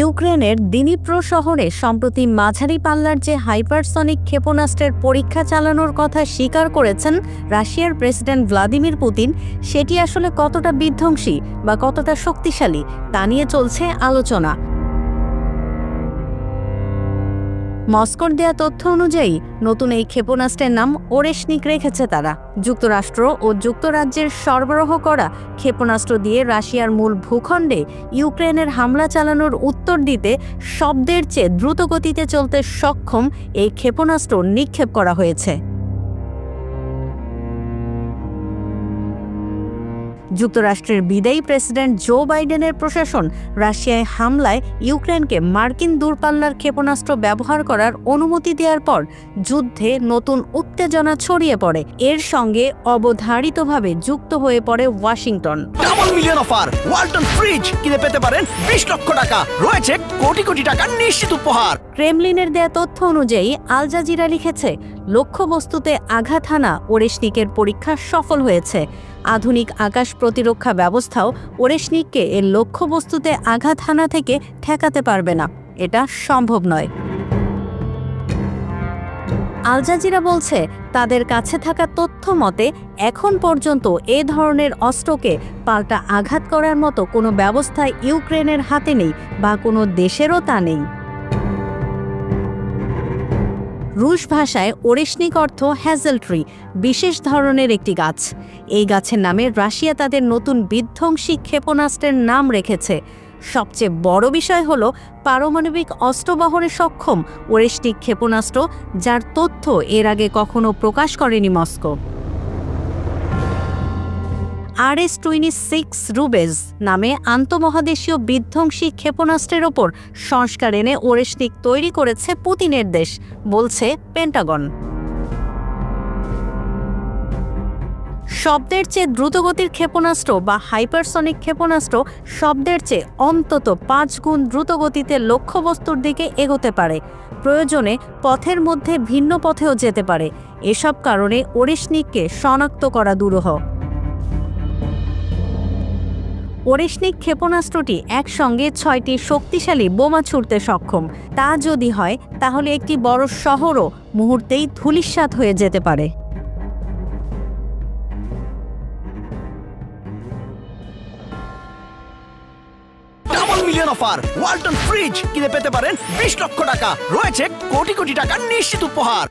ইউক্রেনের দিনিপ্রো শহরে সম্প্রতি মাঝারি পাল্লার যে হাইপারসনিক ক্ষেপণাস্ত্রের পরীক্ষা চালানোর কথা স্বীকার করেছেন রাশিয়ার প্রেসিডেন্ট ভ্লাদিমির পুতিন, সেটি আসলে কতটা বিধ্বংসী বা কতটা শক্তিশালী তা নিয়ে চলছে আলোচনা। মস্কোর দেয়া তথ্য অনুযায়ী নতুন এই ক্ষেপণাস্ত্রের নাম ওরেশনিক রেখেছে তারা। যুক্তরাষ্ট্র ও যুক্তরাজ্যের সরবরাহ করা ক্ষেপণাস্ত্র দিয়ে রাশিয়ার মূল ভূখণ্ডে ইউক্রেনের হামলা চালানোর উত্তর দিতে শব্দের চেয়ে দ্রুত গতিতে চলতে সক্ষম এই ক্ষেপণাস্ত্র নিক্ষেপ করা হয়েছে। যুক্তরাষ্ট্রের বিদায়ী প্রেসিডেন্ট জো বাইডেনের প্রশাসন রাশিয়ায় হামলায় ইউক্রেনকে মার্কিন দূরপাল্লার ক্ষেপণাস্ত্র ব্যবহার করার অনুমতি দেওয়ার পর যুদ্ধে নতুন উত্তেজনা ছড়িয়ে পড়ে। এর সঙ্গে অবধারিতভাবে যুক্ত হয়ে পড়ে Washington. Double million offer, Walton fridge কিনে পেতে পারেন 20 লক্ষ টাকা, রয়েছে কোটি কোটি টাকার নিশ্চিত উপহার। ক্রেমলিনের দেয়া তথ্য অনুযায়ী আল জাজিরা লিখেছে, লক্ষ্যবস্তুতে আঘাত হানা ওরেশনিকের পরীক্ষা সফল হয়েছে। আধুনিক আকাশ প্রতিরক্ষা ব্যবস্থাও ওরেশনিককে এর লক্ষ্যবস্তুতে আঘাত হানা থেকে ঠেকাতে পারবে না। এটা সম্ভব নয়। আল জাজিরা বলছে, তাদের কাছে থাকা তথ্য মতে এখন পর্যন্ত এ ধরনের অস্ত্রকে পাল্টা আঘাত করার মতো কোনো ব্যবস্থা ইউক্রেনের হাতে নেই বা কোনো দেশেরও তা নেই। রুশ ভাষায় ওরেশনিক অর্থ হ্যাজেল ট্রি, বিশেষ ধরনের একটি গাছ। এই গাছের নামে রাশিয়া তাদের নতুন বিধ্বংসী ক্ষেপণাস্ত্রের নাম রেখেছে। সবচেয়ে বড় বিষয় হল পারমাণবিক অস্ত্র বহনে সক্ষম ওরেশনিক ক্ষেপণাস্ত্র, যার তথ্য এর আগে কখনো প্রকাশ করেনি মস্কো। RS-26 রুবেজ নামে আন্তঃমহাদেশীয় বিধ্বংসী ক্ষেপণাস্ত্রের ওপর সংস্কার এনে ওরেশনিক তৈরি করেছে পুতিনের দেশ, বলছে পেন্টাগন। শব্দের চেয়ে দ্রুতগতির ক্ষেপণাস্ত্র বা হাইপারসনিক ক্ষেপণাস্ত্র শব্দের চেয়ে অন্তত 5 গুণ দ্রুতগতিতে লক্ষ্যবস্তুর দিকে এগোতে পারে। প্রয়োজনে পথের মধ্যে ভিন্ন পথেও যেতে পারে। এসব কারণে ওরেশনিককে শনাক্ত করা দুরূহ। ওরেশনিক ক্ষেপণাস্ত্রটি একসঙ্গে 6টি শক্তিশালী বোমা ছুড়তে সক্ষম। তা যদি হয়, তাহলে একটি বড় শহরও মুহূর্তেই ধূলিসাৎ হয়ে যেতে পারে। Double million offer, Walton fridge কিনে পেতে পারেন 20 লক্ষ টাকা, রয়েছে কোটি কোটি টাকার নিশ্চিত উপহার।